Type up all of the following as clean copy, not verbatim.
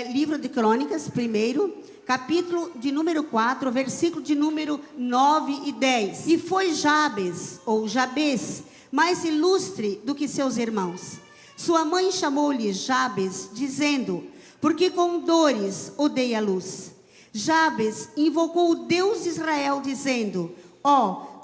livro de Crônicas, primeiro, capítulo de número 4, versículo de número 9 e 10. E foi Jabes, ou Jabes, mais ilustre do que seus irmãos. Sua mãe chamou-lhe Jabes, dizendo, porque com dores o dei à luz. Jabes invocou o Deus de Israel, dizendo,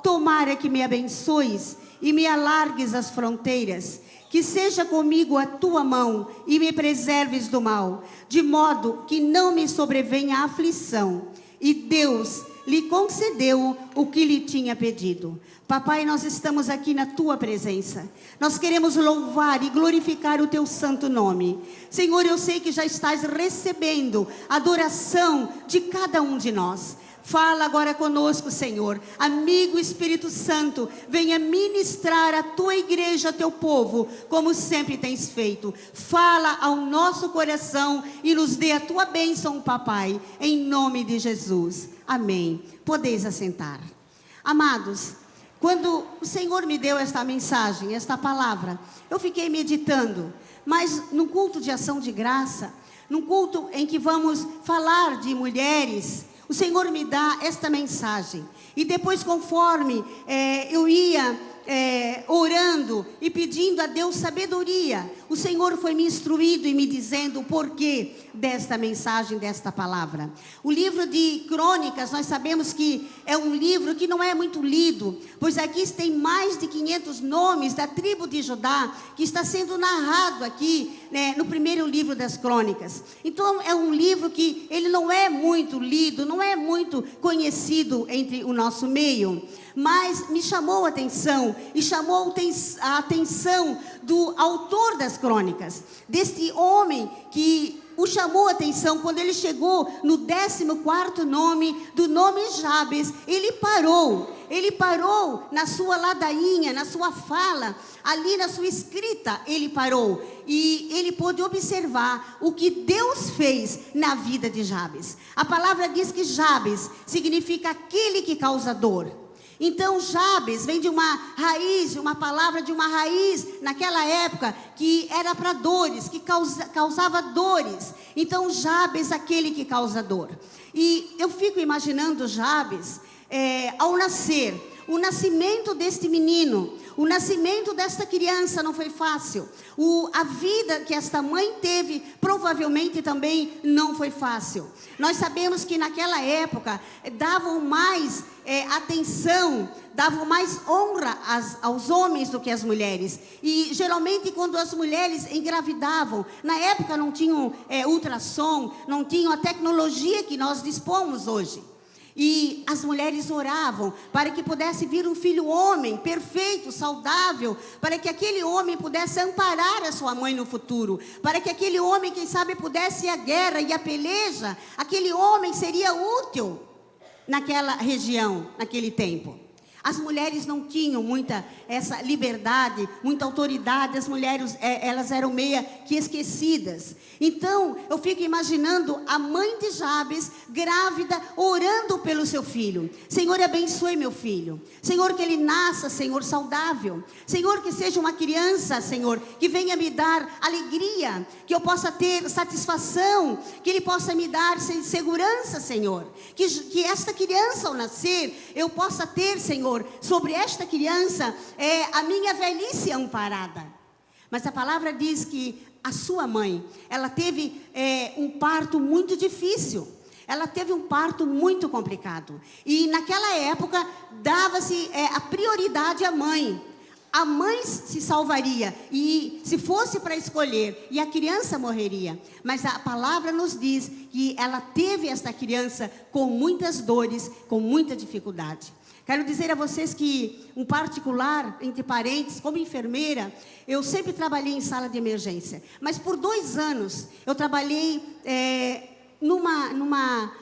tomara que me abençoes e me alargues as fronteiras, que seja comigo a tua mão e me preserves do mal, de modo que não me sobrevenha a aflição. E Deus lhe concedeu o que lhe tinha pedido. Papai, nós estamos aqui na tua presença. Nós queremos louvar e glorificar o teu santo nome. Senhor, eu sei que já estás recebendo a adoração de cada um de nós. Fala agora conosco, Senhor. Amigo Espírito Santo, venha ministrar a tua igreja, a teu povo, como sempre tens feito. Fala ao nosso coração e nos dê a tua bênção, papai, em nome de Jesus. Amém. Podeis assentar. Amados, quando o Senhor me deu esta mensagem, esta palavra, eu fiquei meditando, mas num culto de ação de graça, num culto em que vamos falar de mulheres, o Senhor me dá esta mensagem. E depois, conforme eu ia orando e pedindo a Deus sabedoria, o Senhor foi me instruindo e me dizendo o porquê desta mensagem, desta palavra. O livro de Crônicas, nós sabemos que é um livro que não é muito lido, pois aqui tem mais de 500 nomes da tribo de Judá, que está sendo narrado aqui, no primeiro livro das Crônicas. Então é um livro que ele não é muito lido, não é muito conhecido entre o nosso meio, mas me chamou a atenção, e chamou a atenção do autor das Crônicas, deste homem que o chamou a atenção quando ele chegou no 14º nome, do nome Jabes. Ele parou na sua ladainha, na sua fala, ali na sua escrita, ele parou, e ele pôde observar o que Deus fez na vida de Jabes. A palavra diz que Jabes significa aquele que causa dor. Então Jabes vem de uma raiz, uma palavra de uma raiz naquela época que era para dores, que causava dores. Então Jabes, aquele que causa dor. E eu fico imaginando Jabes ao nascer, o nascimento deste menino, o nascimento desta criança não foi fácil. A vida que esta mãe teve provavelmente também não foi fácil. Nós sabemos que naquela época davam mais atenção, davam mais honra aos homens do que às mulheres. E geralmente quando as mulheres engravidavam, na época não tinham ultrassom, não tinham a tecnologia que nós dispomos hoje. E as mulheres oravam para que pudesse vir um filho homem, perfeito, saudável, para que aquele homem pudesse amparar a sua mãe no futuro, para que aquele homem, quem sabe, pudesse ir à guerra e à peleja. Aquele homem seria útil naquela região, naquele tempo. As mulheres não tinham muita essa liberdade, muita autoridade. As mulheres, elas eram meia que esquecidas. Então, eu fico imaginando a mãe de Jabes, grávida, orando pelo seu filho. Senhor, abençoe meu filho. Senhor, que ele nasça, Senhor, saudável. Senhor, que seja uma criança, Senhor, que venha me dar alegria, que eu possa ter satisfação, que ele possa me dar segurança, Senhor. Que esta criança, ao nascer, eu possa ter, Senhor, sobre esta criança a minha velhice amparada. Mas a palavra diz que a sua mãe, ela teve um parto muito difícil. Ela teve um parto muito complicado. E naquela época dava-se a prioridade à mãe. A mãe se salvaria, e se fosse para escolher, e a criança morreria. Mas a palavra nos diz que ela teve esta criança com muitas dores, com muita dificuldade. Quero dizer a vocês que, um particular, entre parentes, como enfermeira, eu sempre trabalhei em sala de emergência. Mas por 2 anos, eu trabalhei numa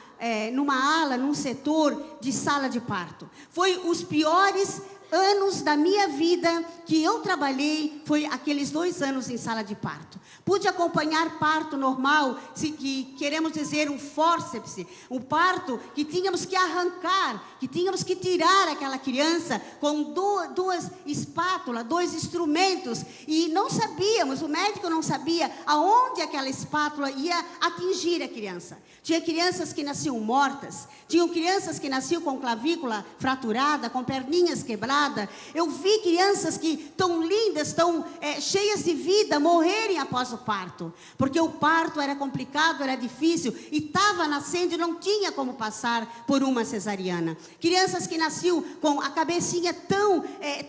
ala, num setor de sala de parto. Foi os piores anos da minha vida que eu trabalhei foi aqueles 2 anos em sala de parto. Pude acompanhar parto normal, que queremos dizer um fórceps, um parto que tínhamos que arrancar, que tínhamos que tirar aquela criança com duas espátulas, 2 instrumentos, e não sabíamos, o médico não sabia aonde aquela espátula ia atingir a criança. Tinha crianças que nasciam mortas, tinham crianças que nasciam com clavícula fraturada, com perninhas quebradas. Eu vi crianças que tão lindas, tão cheias de vida, morrerem após o parto, porque o parto era complicado, era difícil, e estava nascendo e não tinha como passar por uma cesariana. Crianças que nasciam com a cabecinha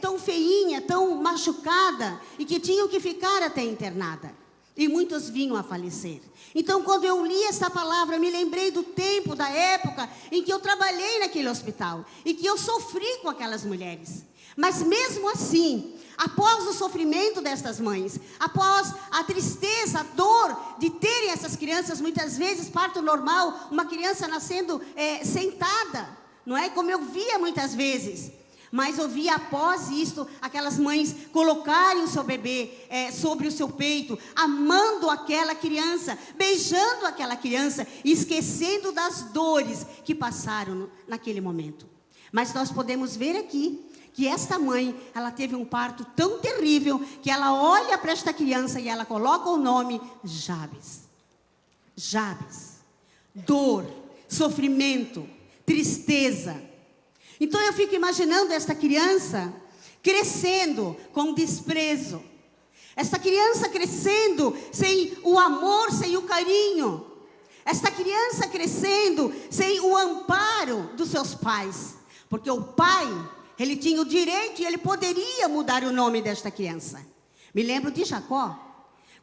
tão feinha, tão machucada, e que tinham que ficar até internada. E muitos vinham a falecer. Então, quando eu li essa palavra, eu me lembrei do tempo, da época em que eu trabalhei naquele hospital e que eu sofri com aquelas mulheres. Mas mesmo assim, após o sofrimento destas mães, após a tristeza, a dor de terem essas crianças, muitas vezes parto normal, uma criança nascendo sentada, não é? Como eu via muitas vezes. Mas eu via após isso, aquelas mães colocarem o seu bebê sobre o seu peito, amando aquela criança, beijando aquela criança, esquecendo das dores que passaram naquele momento. Mas nós podemos ver aqui que esta mãe, ela teve um parto tão terrível, que ela olha para esta criança e ela coloca o nome Jabes. Jabes. Dor, sofrimento, tristeza. Então eu fico imaginando esta criança crescendo com desprezo. Esta criança crescendo sem o amor, sem o carinho. Esta criança crescendo sem o amparo dos seus pais. Porque o pai, ele tinha o direito e ele poderia mudar o nome desta criança. Me lembro de Jacó.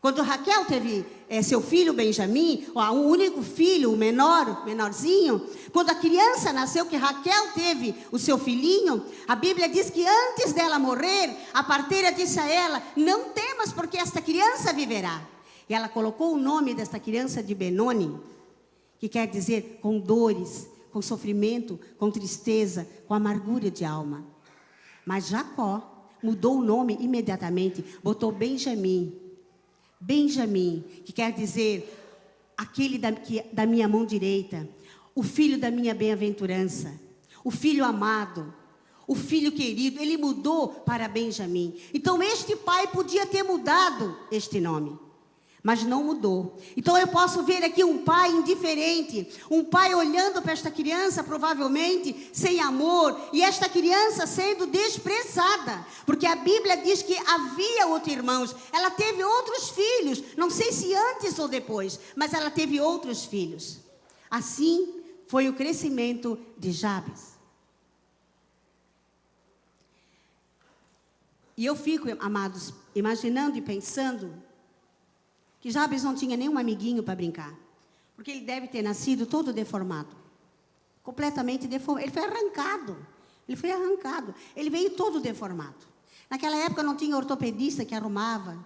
Quando Raquel teve seu filho Benjamim, o único filho, o menorzinho, quando a criança nasceu, que Raquel teve o seu filhinho, a Bíblia diz que antes dela morrer, a parteira disse a ela: não temas, porque esta criança viverá. E ela colocou o nome desta criança de Benoni, que quer dizer com dores, com sofrimento, com tristeza, com amargura de alma. Mas Jacó mudou o nome imediatamente, botou Benjamim. Benjamim, que quer dizer aquele da minha mão direita, o filho da minha bem-aventurança, o filho amado, o filho querido. Ele mudou para Benjamim. Então este pai podia ter mudado este nome, mas não mudou. Então eu posso ver aqui um pai indiferente, um pai olhando para esta criança provavelmente sem amor, e esta criança sendo desprezada, porque a Bíblia diz que havia outros irmãos, ela teve outros filhos, não sei se antes ou depois, mas ela teve outros filhos. Assim foi o crescimento de Jabes. E eu fico, amados, imaginando e pensando que Jabes não tinha nenhum amiguinho para brincar, porque ele deve ter nascido todo deformado, completamente deformado. Ele foi arrancado, ele veio todo deformado. Naquela época não tinha ortopedista que arrumava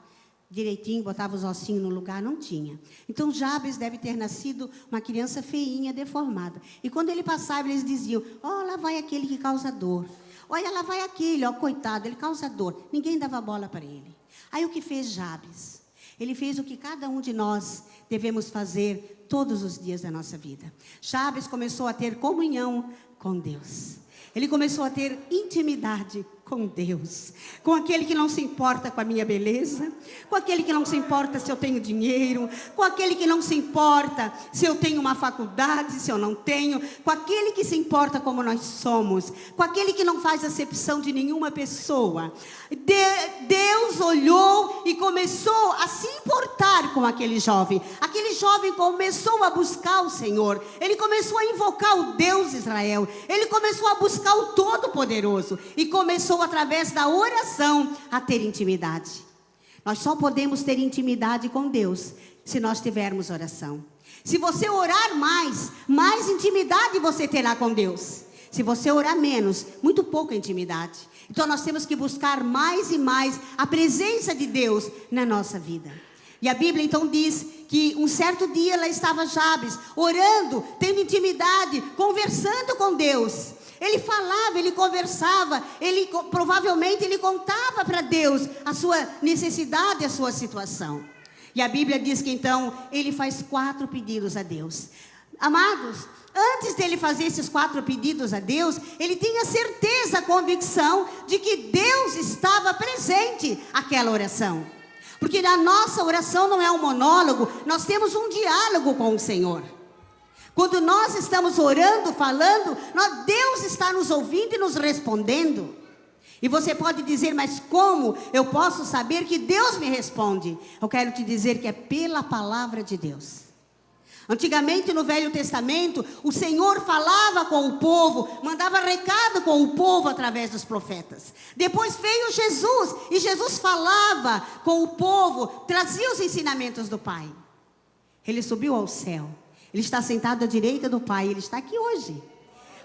direitinho, botava os ossinhos no lugar, não tinha. Então Jabes deve ter nascido uma criança feinha, deformada. E quando ele passava, eles diziam: ó, lá vai aquele que causa dor. Olha, lá vai aquele, ó, coitado, ele causa dor. Ninguém dava bola para ele. Aí o que fez Jabes? Ele fez o que cada um de nós devemos fazer todos os dias da nossa vida. Jabes começou a ter comunhão com Deus. Ele começou a ter intimidade com Deus, com aquele que não se importa com a minha beleza, com aquele que não se importa se eu tenho dinheiro, com aquele que não se importa se eu tenho uma faculdade, se eu não tenho, com aquele que se importa como nós somos, com aquele que não faz acepção de nenhuma pessoa. Deus olhou e começou a se importar com aquele jovem. Aquele jovem começou a buscar o Senhor, ele começou a invocar o Deus de Israel, ele começou a buscar o Todo-Poderoso e começou através da oração a ter intimidade. Nós só podemos ter intimidade com Deus se nós tivermos oração. Se você orar mais intimidade você terá com Deus. Se você orar menos, muito pouca intimidade. Então nós temos que buscar mais e mais a presença de Deus na nossa vida. E a Bíblia então diz que um certo dia lá estava Jabes, orando, tendo intimidade, conversando com Deus. Ele falava, ele conversava, provavelmente ele contava para Deus a sua necessidade, a sua situação. E a Bíblia diz que então ele faz 4 pedidos a Deus. Amados, antes dele fazer esses 4 pedidos a Deus, ele tinha certeza, convicção de que Deus estava presente naquela oração. Porque a nossa oração não é um monólogo, nós temos um diálogo com o Senhor. Quando nós estamos orando, falando, Deus está nos ouvindo e nos respondendo. E você pode dizer, mas como eu posso saber que Deus me responde? Eu quero te dizer que é pela palavra de Deus. Antigamente no Velho Testamento, o Senhor falava com o povo, mandava recado com o povo através dos profetas. Depois veio Jesus, e Jesus falava com o povo, trazia os ensinamentos do Pai. Ele subiu ao céu, ele está sentado à direita do Pai, ele está aqui hoje.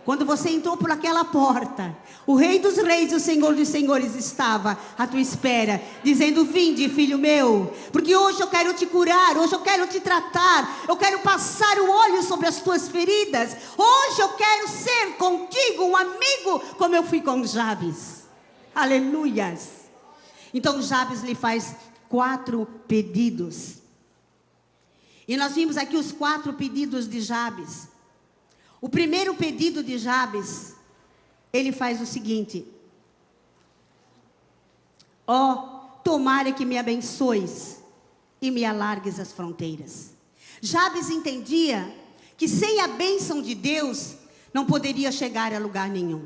Quando você entrou por aquela porta, o Rei dos Reis e o Senhor dos Senhores estava à tua espera, dizendo, vinde, filho meu, porque hoje eu quero te curar, hoje eu quero te tratar, eu quero passar o óleo sobre as tuas feridas, hoje eu quero ser contigo um amigo, como eu fui com Jabes. Aleluias. Então Jabes lhe faz 4 pedidos. E nós vimos aqui os 4 pedidos de Jabes. O primeiro pedido de Jabes, ele faz o seguinte: tomara que me abençoes e me alargues as fronteiras. Jabes entendia que sem a bênção de Deus, não poderia chegar a lugar nenhum.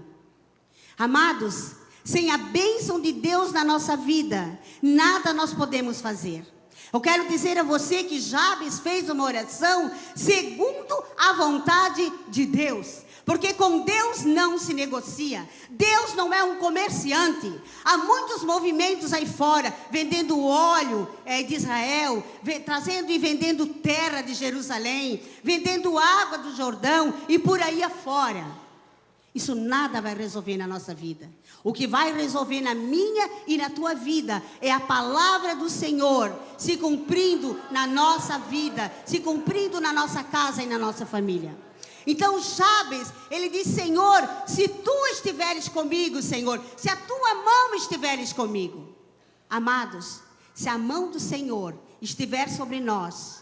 Amados, sem a bênção de Deus na nossa vida, nada nós podemos fazer. Eu quero dizer a você que Jabes fez uma oração segundo a vontade de Deus. Porque com Deus não se negocia. Deus não é um comerciante. Há muitos movimentos aí fora, vendendo óleo de Israel, trazendo e vendendo terra de Jerusalém, vendendo água do Jordão e por aí afora. Isso nada vai resolver na nossa vida. O que vai resolver na minha e na tua vida é a palavra do Senhor se cumprindo na nossa vida, se cumprindo na nossa casa e na nossa família. Então Jabes, ele diz, Senhor, se tu estiveres comigo, Senhor, se a tua mão estiveres comigo. Amados, se a mão do Senhor estiver sobre nós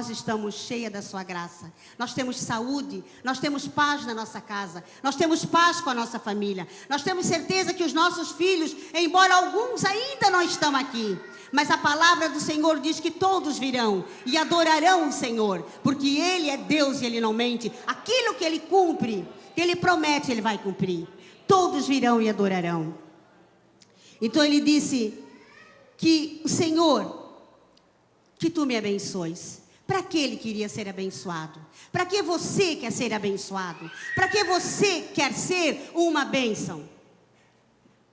estamos cheios da sua graça. Nós temos saúde, nós temos paz na nossa casa, nós temos paz com a nossa família. Nós temos certeza que os nossos filhos, embora alguns ainda não estão aqui, mas a palavra do Senhor diz que todos virão e adorarão o Senhor, porque Ele é Deus e Ele não mente. Aquilo que Ele cumpre, que Ele promete, Ele vai cumprir. Todos virão e adorarão. Então ele disse que o Senhor, que tu me abençoes. Para que ele queria ser abençoado? Para que você quer ser abençoado? Para que você quer ser uma bênção?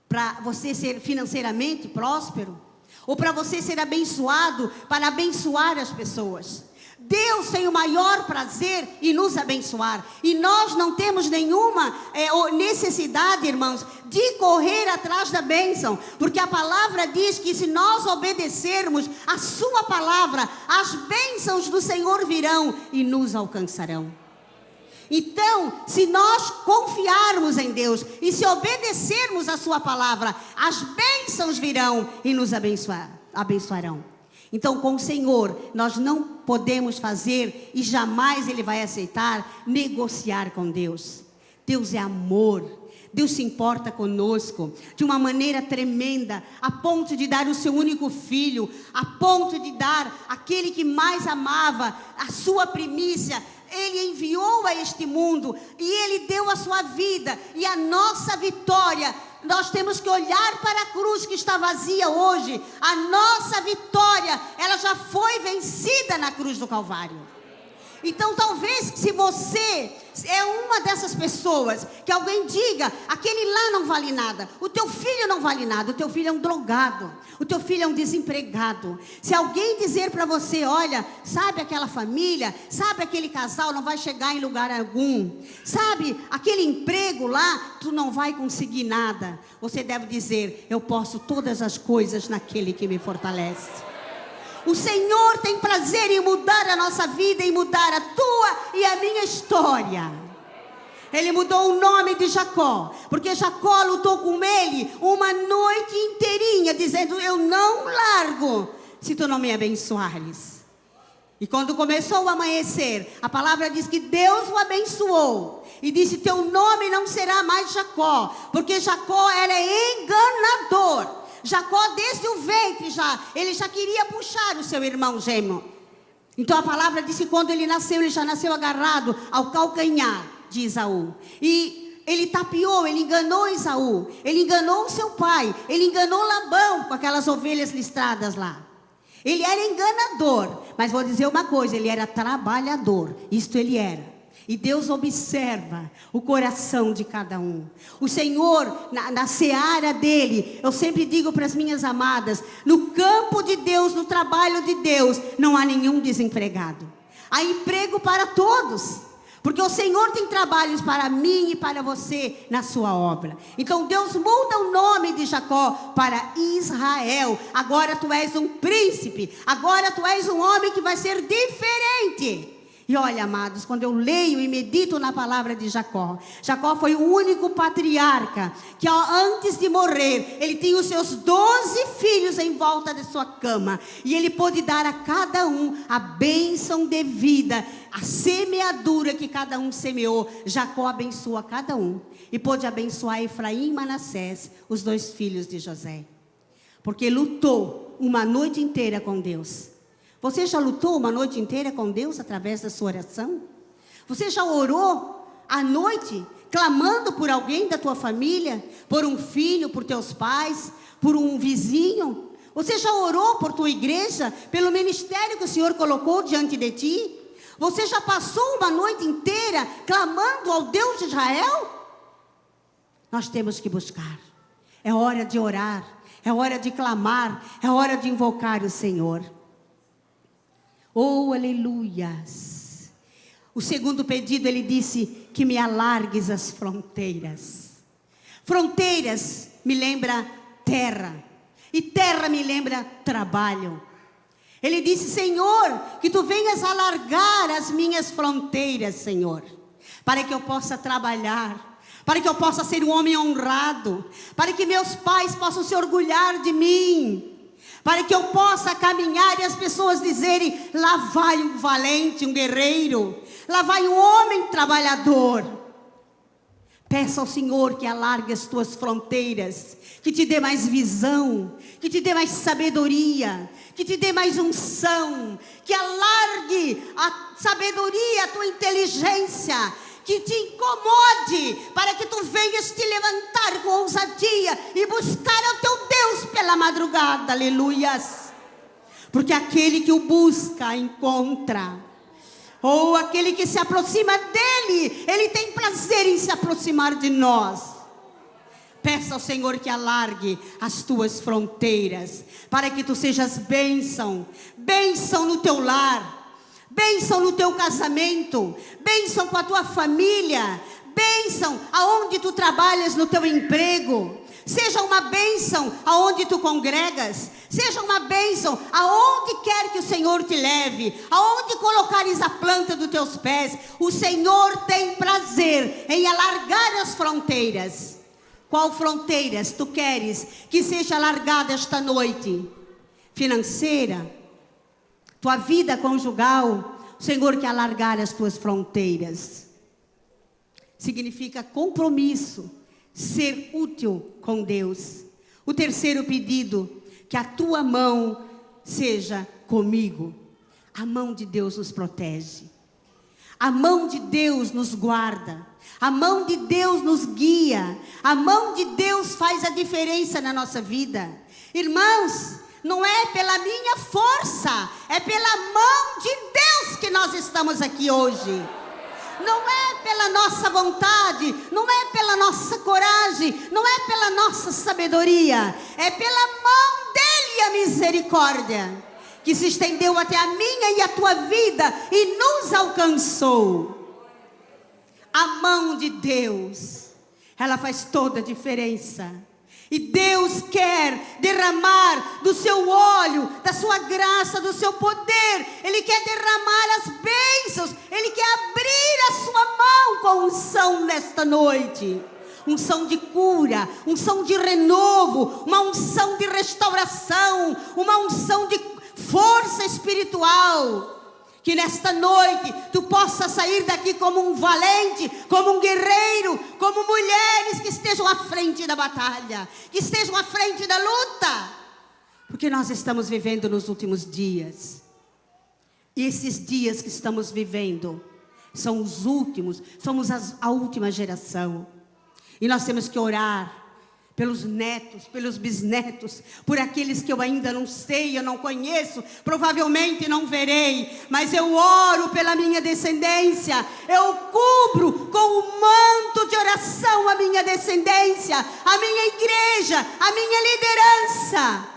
Para você ser financeiramente próspero? Ou para você ser abençoado para abençoar as pessoas? Deus tem o maior prazer em nos abençoar. E nós não temos nenhuma necessidade, irmãos, de correr atrás da bênção. Porque a palavra diz que se nós obedecermos a sua palavra, as bênçãos do Senhor virão e nos alcançarão. Então, se nós confiarmos em Deus e se obedecermos a sua palavra, as bênçãos virão e nos abençoarão. Então, com o Senhor, nós não podemos fazer e jamais Ele vai aceitar negociar com Deus. Deus é amor. Deus se importa conosco de uma maneira tremenda, a ponto de dar o seu único filho, a ponto de dar aquele que mais amava, a sua primícia. Ele enviou a este mundo e Ele deu a sua vida e a nossa vitória. Nós temos que olhar para a cruz que está vazia hoje. A nossa vitória, ela já foi vencida na cruz do Calvário. Então talvez se você é uma dessas pessoas que alguém diga, aquele lá não vale nada, o teu filho não vale nada, o teu filho é um drogado, o teu filho é um desempregado. Se alguém dizer para você, olha, sabe aquela família, sabe aquele casal, não vai chegar em lugar algum, sabe aquele emprego lá, tu não vai conseguir nada, você deve dizer, eu posso todas as coisas naquele que me fortalece. O Senhor tem prazer em mudar a nossa vida, em mudar a tua e a minha história. Ele mudou o nome de Jacó, porque Jacó lutou com ele uma noite inteirinha, dizendo: eu não largo se tu não me abençoares. E quando começou o amanhecer, a palavra diz que Deus o abençoou e disse: teu nome não será mais Jacó, porque Jacó era enganador. Jacó desde o ventre ele já queria puxar o seu irmão gêmeo. Então a palavra diz que quando ele nasceu, ele já nasceu agarrado ao calcanhar de Esaú. E ele tapeou, ele enganou Esaú, ele enganou o seu pai, ele enganou Labão com aquelas ovelhas listradas lá. Ele era enganador, mas vou dizer uma coisa, ele era trabalhador, isto ele era. E Deus observa o coração de cada um. O Senhor, na seara dele, eu sempre digo para as minhas amadas, no campo de Deus, no trabalho de Deus, não há nenhum desempregado. Há emprego para todos. Porque o Senhor tem trabalhos para mim e para você na sua obra. Então Deus muda o nome de Jacó para Israel. Agora tu és um príncipe. Agora tu és um homem que vai ser diferente. E olha, amados, quando eu leio e medito na palavra de Jacó, Jacó foi o único patriarca que antes de morrer, ele tinha os seus 12 filhos em volta de sua cama. E ele pôde dar a cada um a bênção devida, a semeadura que cada um semeou. Jacó abençoa cada um. E pôde abençoar Efraim e Manassés, os 2 filhos de José. Porque lutou uma noite inteira com Deus. Você já lutou uma noite inteira com Deus através da sua oração? Você já orou à noite, clamando por alguém da tua família? Por um filho, por teus pais, por um vizinho? Você já orou por tua igreja, pelo ministério que o Senhor colocou diante de ti? Você já passou uma noite inteira clamando ao Deus de Israel? Nós temos que buscar. É hora de orar, é hora de clamar, é hora de invocar o Senhor. Oh, aleluias. O segundo pedido, ele disse: que me alargues as fronteiras. Fronteiras me lembra terra. E terra me lembra trabalho. Ele disse: Senhor, que tu venhas alargar as minhas fronteiras, Senhor, para que eu possa trabalhar, para que eu possa ser um homem honrado, para que meus pais possam se orgulhar de mim, para que eu possa caminhar e as pessoas dizerem: lá vai um valente, um guerreiro, lá vai um homem trabalhador. Peça ao Senhor que alargue as tuas fronteiras, que te dê mais visão, que te dê mais sabedoria, que te dê mais unção, que alargue a sabedoria, a tua inteligência, que te incomode, para que tu venhas te levantar com ousadia e buscar ao teu Deus pela madrugada, aleluias. Porque aquele que o busca, encontra. Ou aquele que se aproxima dele, ele tem prazer em se aproximar de nós. Peça ao Senhor que alargue as tuas fronteiras, para que tu sejas bênção, bênção no teu lar, bênção no teu casamento, bênção com a tua família, bênção aonde tu trabalhas no teu emprego. Seja uma bênção aonde tu congregas, seja uma bênção aonde quer que o Senhor te leve, aonde colocares a planta dos teus pés. O Senhor tem prazer em alargar as fronteiras. Qual fronteiras tu queres que seja alargada esta noite? Financeira, tua vida conjugal, o Senhor quer alargar as tuas fronteiras. Significa compromisso, ser útil com Deus. O terceiro pedido, que a tua mão seja comigo. A mão de Deus nos protege. A mão de Deus nos guarda. A mão de Deus nos guia. A mão de Deus faz a diferença na nossa vida. Irmãos, não é pela minha força, é pela mão de Deus que nós estamos aqui hoje. Não é pela nossa vontade, não é pela nossa coragem, não é pela nossa sabedoria, é pela mão dele a misericórdia que se estendeu até a minha e a tua vida e nos alcançou. A mão de Deus, ela faz toda a diferença. E Deus quer derramar do seu óleo, da sua graça, do seu poder. Ele quer derramar as bênçãos. Ele quer abrir a sua mão com unção nesta noite. Unção de cura, unção de renovo, uma unção de restauração, uma unção de força espiritual. Que nesta noite tu possa sair daqui como um valente, como um guerreiro, como mulheres que estejam à frente da batalha, que estejam à frente da luta. Porque nós estamos vivendo nos últimos dias. E esses dias que estamos vivendo são os últimos, somos a última geração. E nós temos que orar pelos netos, pelos bisnetos, por aqueles que eu ainda não sei, eu não conheço, provavelmente não verei, mas eu oro pela minha descendência, eu cubro com o manto de oração a minha descendência, a minha igreja, a minha liderança,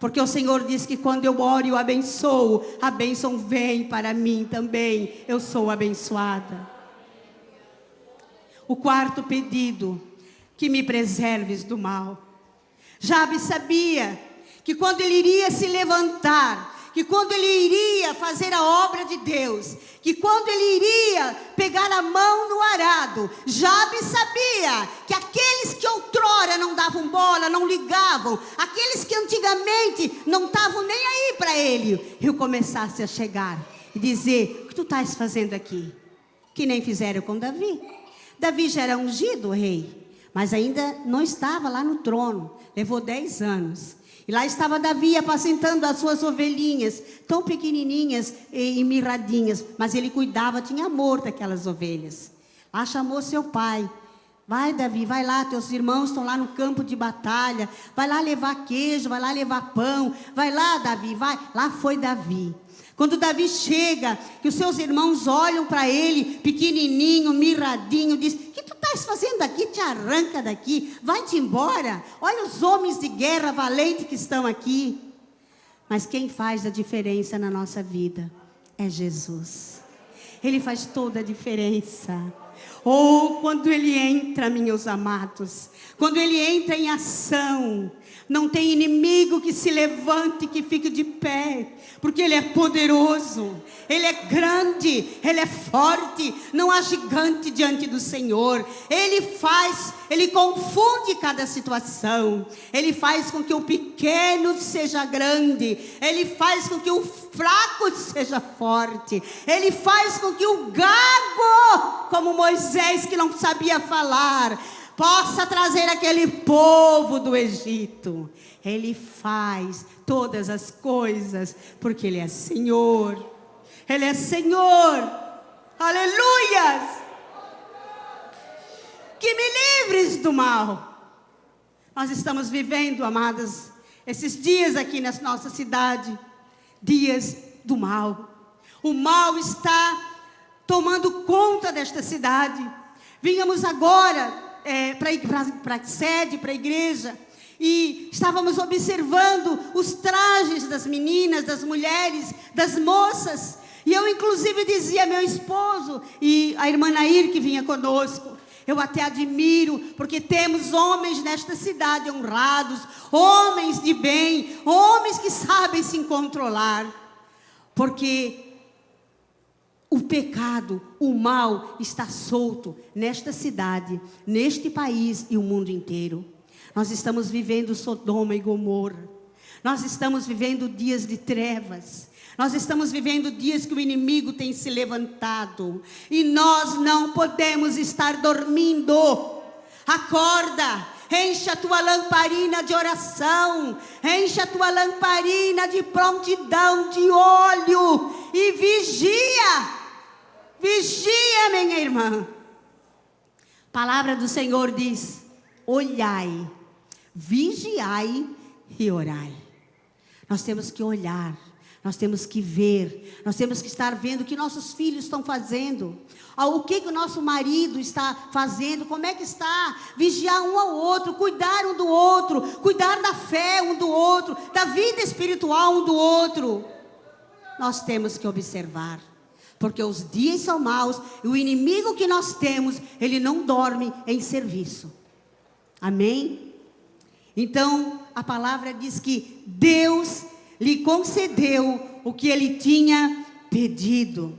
porque o Senhor diz que quando eu oro e o abençoo, a bênção vem para mim também, eu sou abençoada. O quarto pedido: que me preserves do mal. Jabes sabia que quando ele iria se levantar, que quando ele iria fazer a obra de Deus, que quando ele iria pegar a mão no arado, Jabes sabia que aqueles que outrora não davam bola, não ligavam, aqueles que antigamente não estavam nem aí para ele, eu começasse a chegar e dizer: o que tu estás fazendo aqui? Que nem fizeram com Davi. Davi já era ungido rei, mas ainda não estava lá no trono, levou 10 anos. E lá estava Davi apacentando as suas ovelhinhas, tão pequenininhas e mirradinhas, mas ele cuidava, tinha amor daquelas ovelhas. Lá chamou seu pai: vai Davi, vai lá, teus irmãos estão lá no campo de batalha, vai lá levar queijo, vai lá levar pão, vai lá Davi, vai. Lá foi Davi. Quando Davi chega, que os seus irmãos olham para ele, pequenininho, mirradinho, diz: o que tu estás fazendo aqui? Te arranca daqui, vai-te embora. Olha os homens de guerra valentes que estão aqui. Mas quem faz a diferença na nossa vida é Jesus. Ele faz toda a diferença. Ou quando ele entra, meus amados, quando ele entra em ação, não tem inimigo que se levante, que fique de pé, porque ele é poderoso, ele é grande, ele é forte, não há gigante diante do Senhor. Ele confunde cada situação, ele faz com que o pequeno seja grande, ele faz com que o fraco seja forte, ele faz com que o gago, como Moisés que não sabia falar, possa trazer aquele povo do Egito. Ele faz todas as coisas, porque Ele é Senhor. Ele é Senhor. Aleluias! Que me livres do mal. Nós estamos vivendo, amadas, esses dias aqui na nossa cidade, dias do mal. O mal está tomando conta desta cidade. Vínhamos agora para a sede, para a igreja, e estávamos observando os trajes das meninas, das mulheres, das moças, e eu inclusive dizia a meu esposo e a irmã Nair que vinha conosco: eu até admiro, porque temos homens nesta cidade honrados, homens de bem, homens que sabem se controlar, porque o pecado, o mal está solto nesta cidade, neste país e o mundo inteiro. Nós estamos vivendo Sodoma e Gomorra. Nós estamos vivendo dias de trevas. Nós estamos vivendo dias que o inimigo tem se levantado. E nós não podemos estar dormindo. Acorda, enche a tua lamparina de oração, enche a tua lamparina de prontidão, de óleo, e vigia. Vigia, minha irmã. A palavra do Senhor diz: olhai, vigiai e orai. Nós temos que olhar, nós temos que ver, nós temos que estar vendo o que nossos filhos estão fazendo, o que o nosso marido está fazendo, como é que está, vigiar um ao outro, cuidar um do outro, cuidar da fé um do outro, da vida espiritual um do outro. Nós temos que observar, porque os dias são maus, e o inimigo que nós temos, ele não dorme em serviço. Amém? Então, a palavra diz que Deus lhe concedeu o que ele tinha pedido.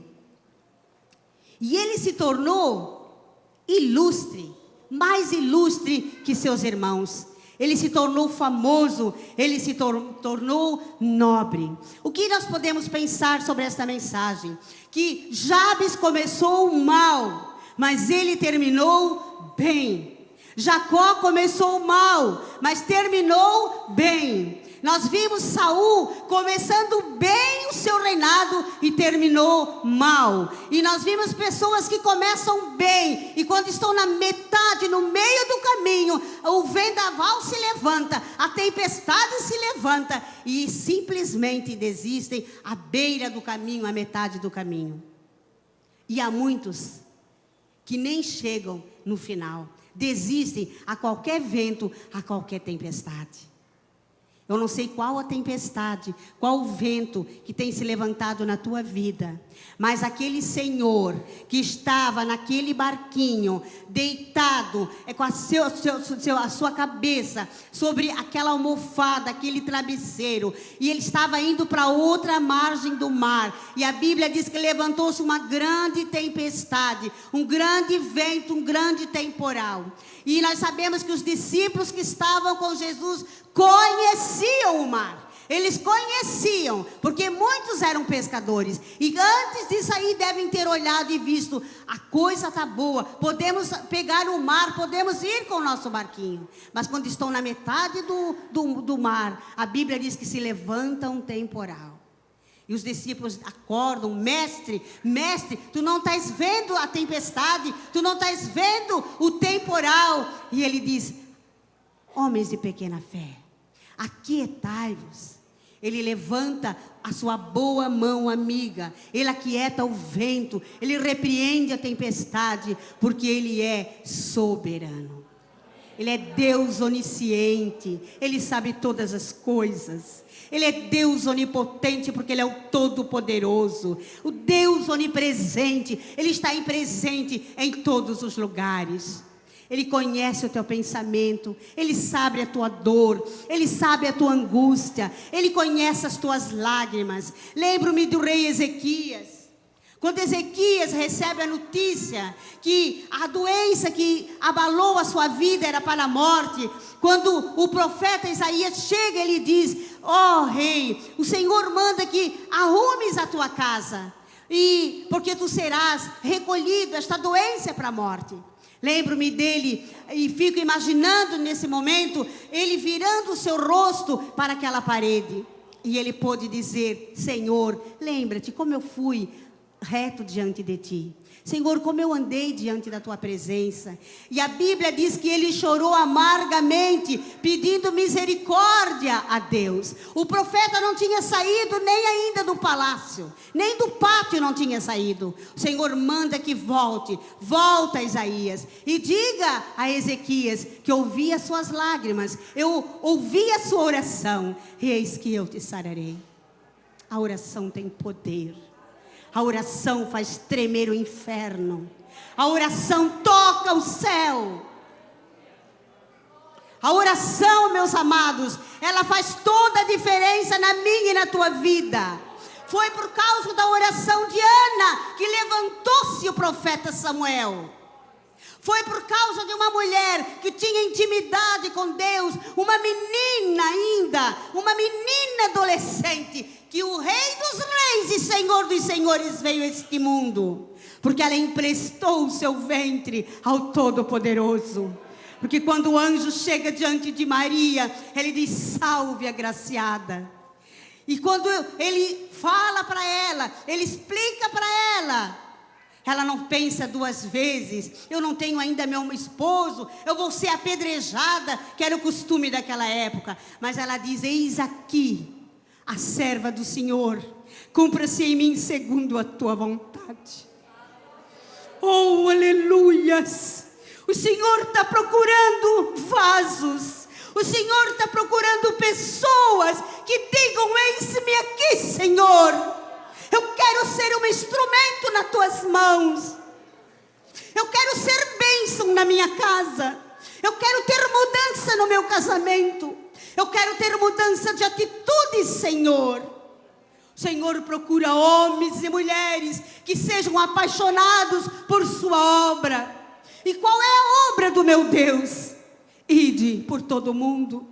E ele se tornou ilustre, mais ilustre que seus irmãos. Ele se tornou famoso, ele se tornou nobre. O que nós podemos pensar sobre esta mensagem? Que Jabes começou mal, mas ele terminou bem. Jacó começou mal, mas terminou bem. Nós vimos Saul começando bem o seu reinado e terminou mal. E nós vimos pessoas que começam bem e quando estão na metade, no meio do caminho, o vendaval se levanta, a tempestade se levanta e simplesmente desistem à beira do caminho, à metade do caminho. E há muitos que nem chegam no final, desistem a qualquer vento, a qualquer tempestade. Eu não sei qual a tempestade, qual o vento que tem se levantado na tua vida. Mas aquele Senhor que estava naquele barquinho, deitado, com a sua cabeça sobre aquela almofada, aquele travesseiro. E ele estava indo para outra margem do mar. E a Bíblia diz que levantou-se uma grande tempestade, um grande vento, um grande temporal. E nós sabemos que os discípulos que estavam com Jesus conheciam o mar. Eles conheciam, porque muitos eram pescadores. E antes disso aí devem ter olhado e visto, a coisa está boa, podemos pegar o mar, podemos ir com o nosso barquinho. Mas quando estão na metade do mar, a Bíblia diz que se levanta um temporal. E os discípulos acordam, mestre, tu não estás vendo a tempestade, tu não estás vendo o temporal. E ele diz, homens de pequena fé, aquietai-vos. Ele levanta a sua boa mão amiga, ele aquieta o vento, ele repreende a tempestade, porque ele é soberano. Ele é Deus onisciente, ele sabe todas as coisas. Ele é Deus onipotente, porque ele é o Todo-Poderoso. O Deus onipresente, ele está presente em todos os lugares. Ele conhece o teu pensamento, ele sabe a tua dor, ele sabe a tua angústia, ele conhece as tuas lágrimas. Lembro-me do rei Ezequias. Quando Ezequias recebe a notícia que a doença que abalou a sua vida era para a morte, quando o profeta Isaías chega, ele diz, ó rei, o Senhor manda que arrumes a tua casa, e porque tu serás recolhido, esta doença é para a morte. Lembro-me dele e fico imaginando nesse momento, ele virando o seu rosto para aquela parede. E ele pôde dizer, Senhor, lembra-te como eu fui reto diante de ti. Senhor, como eu andei diante da tua presença. E a Bíblia diz que ele chorou amargamente, pedindo misericórdia a Deus. O profeta não tinha saído nem ainda do palácio, nem do pátio não tinha saído. O Senhor manda que volta Isaías, e diga a Ezequias que ouvi as suas lágrimas, eu ouvi a sua oração, e eis que eu te sararei. A oração tem poder. A oração faz tremer o inferno. A oração toca o céu. A oração, meus amados, ela faz toda a diferença na minha e na tua vida. Foi por causa da oração de Ana que levantou-se o profeta Samuel. Foi por causa de uma mulher que tinha intimidade com Deus, uma menina ainda, uma menina adolescente, que o Rei dos Reis e Senhor dos Senhores veio a este mundo, porque ela emprestou o seu ventre ao Todo-Poderoso. Porque quando o anjo chega diante de Maria, ele diz, salve agraciada. E quando ele fala para ela, ele explica para ela não pensa duas vezes, eu não tenho ainda meu esposo, eu vou ser apedrejada, que era o costume daquela época. Mas ela diz, eis aqui a serva do Senhor, cumpra-se em mim segundo a tua vontade. Oh, aleluias! O Senhor está procurando vasos, o Senhor está procurando pessoas que digam, eis-me aqui, Senhor. Eu quero ser um instrumento nas tuas mãos. Eu quero ser bênção na minha casa. Eu quero ter mudança no meu casamento. Eu quero ter mudança de atitude, Senhor. O Senhor procura homens e mulheres que sejam apaixonados por sua obra. E qual é a obra do meu Deus? Ide por todo o mundo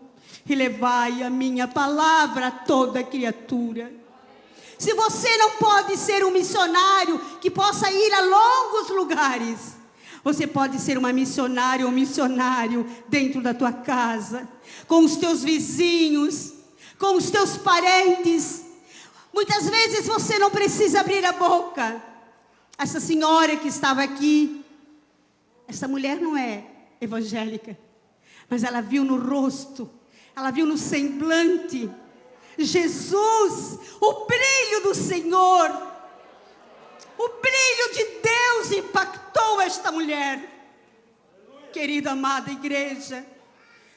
e levai a minha palavra a toda criatura. Se você não pode ser um missionário que possa ir a longos lugares, você pode ser uma missionária ou um missionário dentro da tua casa, com os teus vizinhos, com os teus parentes. Muitas vezes você não precisa abrir a boca. Essa senhora que estava aqui, essa mulher não é evangélica, mas ela viu no rosto, ela viu no semblante, Jesus, o brilho do Senhor, o brilho de Deus impactou esta mulher. Querida amada igreja,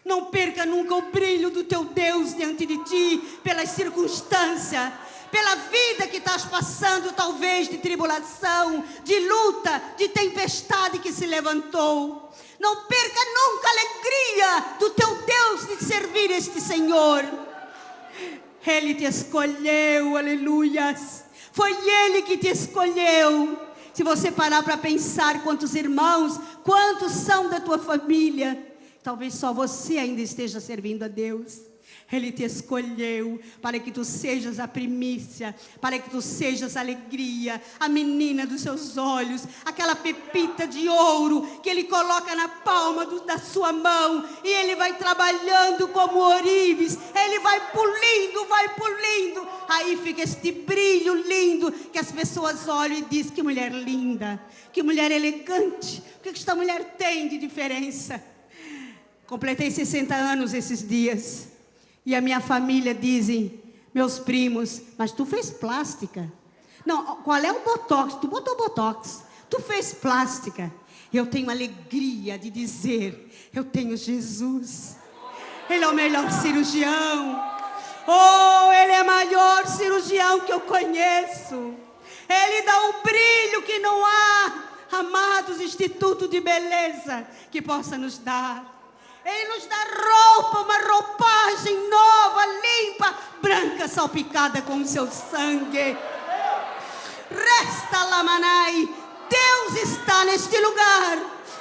não perca nunca o brilho do teu Deus diante de ti, pelas circunstâncias, pela vida que estás passando, talvez de tribulação, de luta, de tempestade que se levantou. Não perca nunca a alegria do teu Deus de servir este Senhor. Ele te escolheu, aleluias. Foi Ele que te escolheu. Se você parar para pensar quantos irmãos, quantos são da tua família, talvez só você ainda esteja servindo a Deus. Ele te escolheu para que tu sejas a primícia, para que tu sejas a alegria, a menina dos seus olhos, aquela pepita de ouro que Ele coloca na palma da sua mão, e Ele vai trabalhando como ourives, Ele vai pulindo, aí fica este brilho lindo, que as pessoas olham e dizem: que mulher linda, que mulher elegante, o que esta mulher tem de diferença? Completei 60 anos esses dias. E a minha família dizem, meus primos: mas tu fez plástica? Não, qual é o botox? Tu botou botox, tu fez plástica. Eu tenho alegria de dizer, eu tenho Jesus. Ele é o melhor cirurgião. Oh, Ele é o maior cirurgião que eu conheço. Ele dá um brilho que não há, amados, instituto de beleza que possa nos dar. Ele nos dá roupa, uma roupagem nova, limpa, branca, salpicada com o seu sangue. Resta Lamanai. Deus está neste lugar.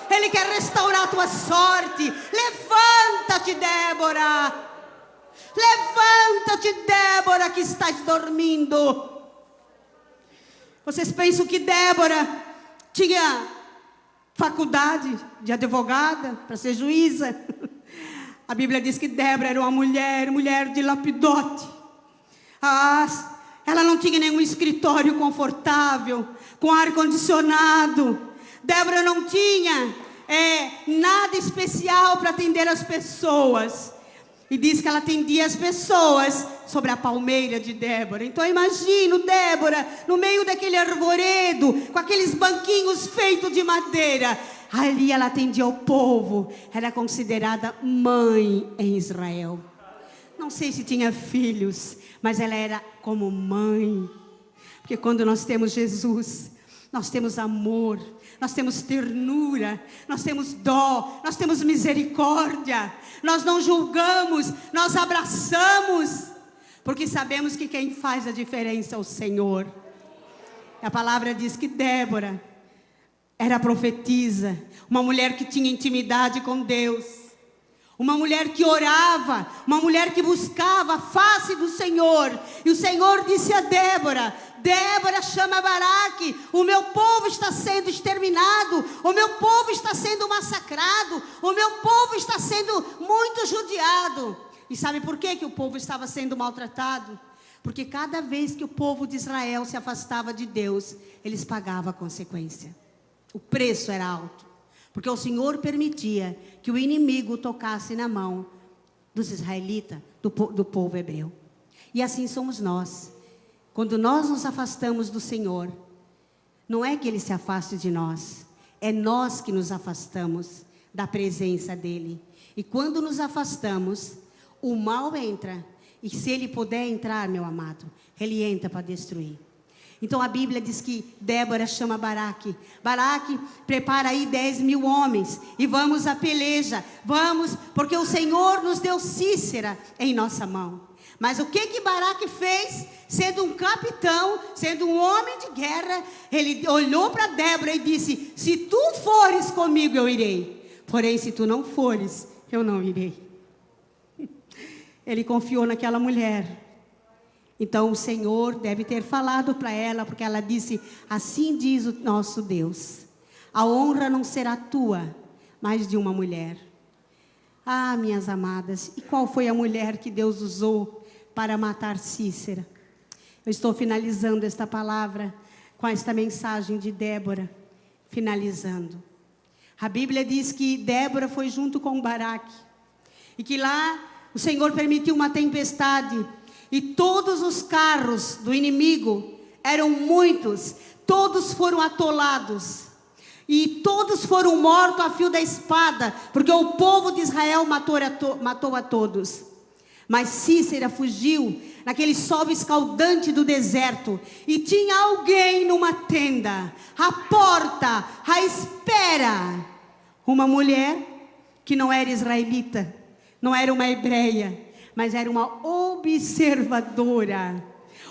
Ele quer restaurar a tua sorte. Levanta-te, Débora. Levanta-te, Débora, que estás dormindo. Vocês pensam que Débora tinha faculdade de advogada para ser juíza? A Bíblia diz que Débora era uma mulher de lapidote. Ela não tinha nenhum escritório confortável, com ar-condicionado. Débora não tinha nada especial para atender as pessoas. E diz que ela atendia as pessoas sobre a palmeira de Débora. Então eu imagino Débora no meio daquele arvoredo, com aqueles banquinhos feitos de madeira. Ali ela atendia o povo. Era considerada mãe em Israel. Não sei se tinha filhos, mas ela era como mãe. Porque quando nós temos Jesus, nós temos amor, nós temos ternura, nós temos dó, nós temos misericórdia. Nós não julgamos, nós abraçamos, porque sabemos que quem faz a diferença é o Senhor. A palavra diz que Débora era profetisa, uma mulher que tinha intimidade com Deus, uma mulher que orava, uma mulher que buscava a face do Senhor. E o Senhor disse a Débora: Débora, chama Baraque, o meu povo está sendo exterminado, o meu povo está sendo massacrado, o meu povo está sendo muito judiado. E sabe por que o povo estava sendo maltratado? Porque cada vez que o povo de Israel se afastava de Deus, eles pagavam a consequência. O preço era alto, porque o Senhor permitia que o inimigo tocasse na mão dos israelitas, do povo hebreu. E assim somos nós. Quando nós nos afastamos do Senhor, não é que Ele se afaste de nós, é nós que nos afastamos da presença dEle. E quando nos afastamos, o mal entra, e se ele puder entrar, meu amado, ele entra para destruir. Então a Bíblia diz que Débora chama Baraque. Baraque, prepara aí 10.000 homens e vamos à peleja. Vamos, porque o Senhor nos deu Sísera em nossa mão. Mas o que Baraque fez? Sendo um capitão, sendo um homem de guerra, ele olhou para Débora e disse: se tu fores comigo, eu irei. Porém, se tu não fores, eu não irei. Ele confiou naquela mulher. Então o Senhor deve ter falado para ela, porque ela disse: assim diz o nosso Deus, a honra não será tua, mas de uma mulher. Ah, minhas amadas, e qual foi a mulher que Deus usou para matar Sísera? Eu estou finalizando esta palavra com esta mensagem de Débora, finalizando. A Bíblia diz que Débora foi junto com Baraque, e que lá o Senhor permitiu uma tempestade, e todos os carros do inimigo, eram muitos, todos foram atolados, e todos foram mortos a fio da espada, porque o povo de Israel matou a todos. Mas Sísera fugiu naquele sol escaldante do deserto, e tinha alguém numa tenda, à porta, à espera, uma mulher que não era israelita, não era uma hebreia, mas era uma observadora,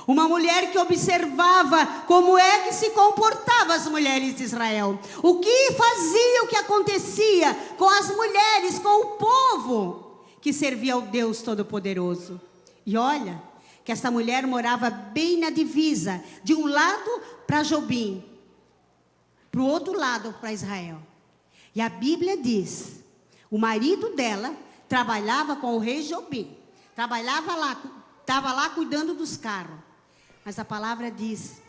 uma mulher que observava como é que se comportavam as mulheres de Israel, o que fazia, o que acontecia com as mulheres, com o povo que servia ao Deus Todo-Poderoso. E olha, que essa mulher morava bem na divisa, de um lado para Jobim, para o outro lado para Israel. E a Bíblia diz, o marido dela trabalhava com o rei Jobim, trabalhava lá, estava lá cuidando dos carros. Mas a palavra diz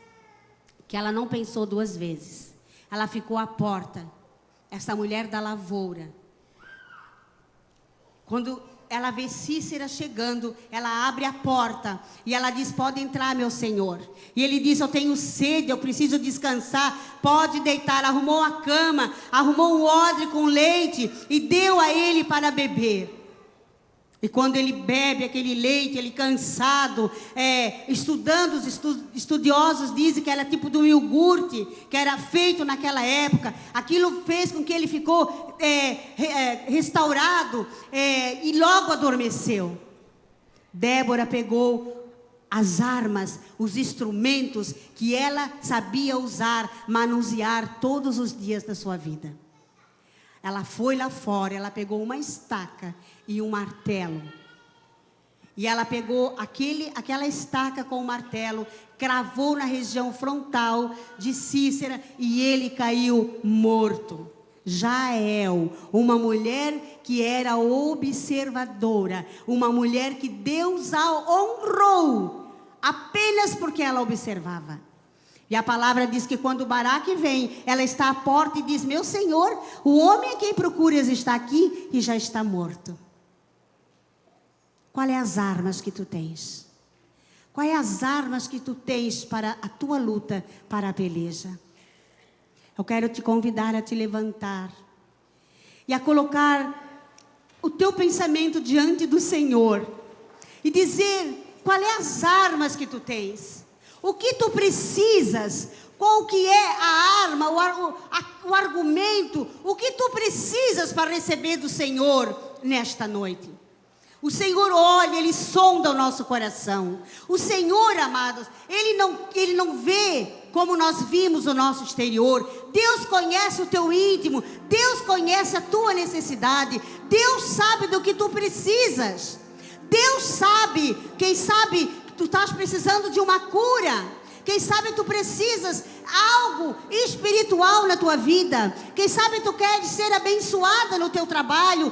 que ela não pensou duas vezes. Ela ficou à porta, essa mulher da lavoura. Quando ela vê Sísera chegando, ela abre a porta e ela diz: pode entrar, meu senhor. E ele diz: eu tenho sede, eu preciso descansar, pode deitar. Arrumou a cama, arrumou um odre com leite e deu a ele para beber. E quando ele bebe aquele leite, ele cansado, estudando, os estudiosos dizem que era tipo do iogurte, que era feito naquela época. Aquilo fez com que ele ficou restaurado e logo adormeceu. Débora pegou as armas, os instrumentos que ela sabia usar, manusear todos os dias da sua vida. Ela foi lá fora, ela pegou uma estaca e um martelo. E ela pegou aquela estaca com o martelo, cravou na região frontal de Sísera e ele caiu morto. Jael, uma mulher que era observadora, uma mulher que Deus a honrou, apenas porque ela observava. E a palavra diz que quando Baraque vem, ela está à porta e diz: meu senhor, o homem a quem procuras está aqui e já está morto. Quais as armas que tu tens? Quais as armas que tu tens para a tua luta, para a peleja? Eu quero te convidar a te levantar e a colocar o teu pensamento diante do Senhor e dizer quais é as armas que tu tens. O que tu precisas, qual que é a arma, o argumento, o que tu precisas para receber do Senhor nesta noite. O Senhor olha, Ele sonda o nosso coração. O Senhor, amados, Ele não vê como nós vimos o nosso exterior. Deus conhece o teu íntimo, Deus conhece a tua necessidade, Deus sabe do que tu precisas. Deus sabe, quem sabe tu estás precisando de uma cura. Quem sabe tu precisas algo espiritual na tua vida. Quem sabe tu queres ser abençoada no teu trabalho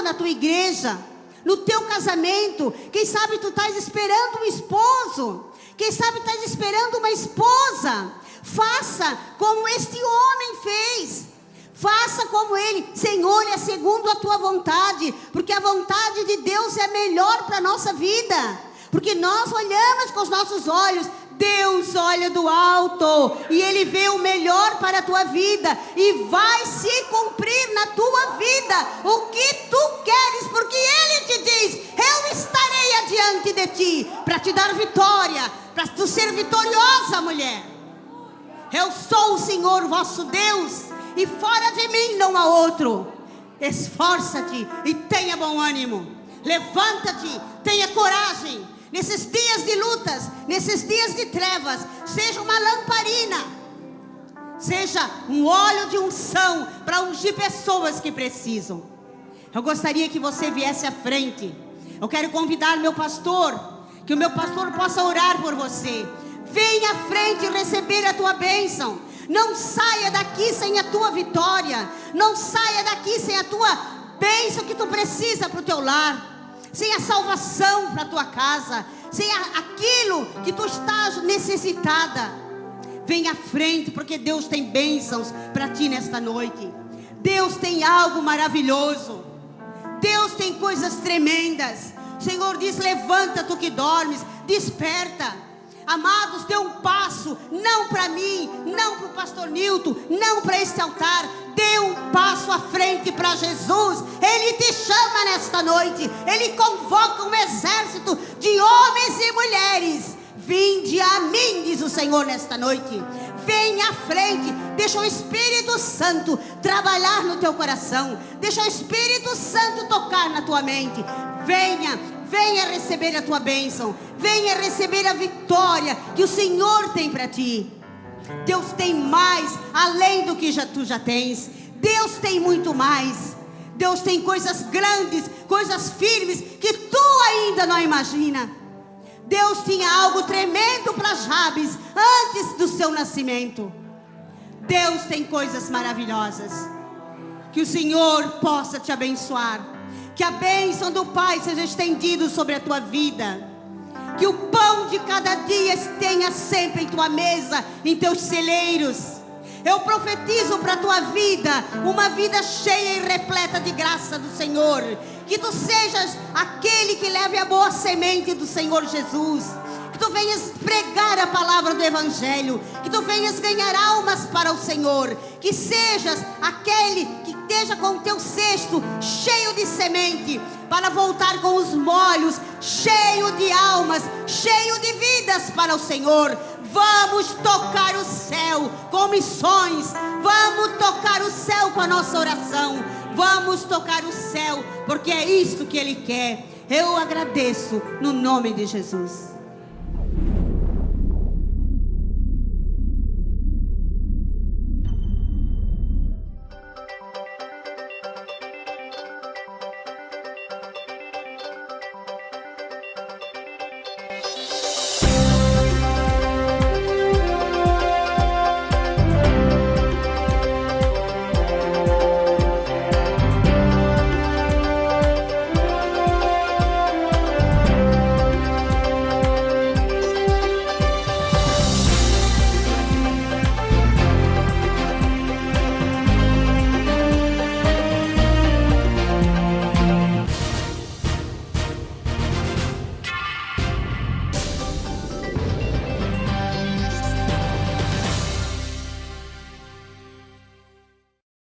na tua igreja, no teu casamento. Quem sabe tu estás esperando um esposo. Quem sabe estás esperando uma esposa. Faça como este homem fez. Faça como ele. Senhor, é segundo a tua vontade, porque a vontade de Deus é melhor para a nossa vida. Porque nós olhamos com os nossos olhos, Deus olha do alto e Ele vê o melhor para a tua vida e vai se cumprir na tua vida o que tu queres, porque Ele te diz: eu estarei adiante de ti, para te dar vitória, para tu ser vitoriosa, mulher. Eu sou o Senhor vosso Deus, e fora de mim não há outro. Esforça-te e tenha bom ânimo. Levanta-te, tenha coragem. Nesses dias de lutas, nesses dias de trevas, seja uma lamparina, seja um óleo de unção para ungir pessoas que precisam. Eu gostaria que você viesse à frente. Eu quero convidar meu pastor, que o meu pastor possa orar por você. Venha à frente receber a tua bênção. Não saia daqui sem a tua vitória. Não saia daqui sem a tua bênção que tu precisa para o teu lar, sem a salvação para a tua casa, sem aquilo que tu estás necessitada. Venha à frente, porque Deus tem bênçãos para ti nesta noite. Deus tem algo maravilhoso. Deus tem coisas tremendas. O Senhor diz: levanta tu que dormes, desperta. Amados, dê um passo, não para mim, não para o pastor Nilton, não para este altar. Dê um passo à frente para Jesus. Ele te chama nesta noite. Ele convoca um exército de homens e mulheres. Vinde a mim, diz o Senhor nesta noite. Venha à frente, deixa o Espírito Santo trabalhar no teu coração. Deixa o Espírito Santo tocar na tua mente. Venha receber a tua bênção. Venha receber a vitória que o Senhor tem para ti. Deus tem mais além do que tu já tens. Deus tem muito mais. Deus tem coisas grandes, coisas firmes que tu ainda não imagina. Deus tinha algo tremendo para Jabes antes do seu nascimento. Deus tem coisas maravilhosas. Que o Senhor possa te abençoar. Que a bênção do Pai seja estendida sobre a tua vida. Que o pão de cada dia tenha sempre em tua mesa, em teus celeiros. Eu profetizo para a tua vida uma vida cheia e repleta de graça do Senhor. Que tu sejas aquele que leve a boa semente do Senhor Jesus. Que tu venhas pregar a palavra do Evangelho. Que tu venhas ganhar almas para o Senhor. Que sejas aquele que esteja com o teu cesto cheio de semente, para voltar com os molhos cheio de almas, cheio de vidas para o Senhor. Vamos tocar o céu com missões. Vamos tocar o céu com a nossa oração. Vamos tocar o céu, porque é isto que Ele quer. Eu agradeço no nome de Jesus.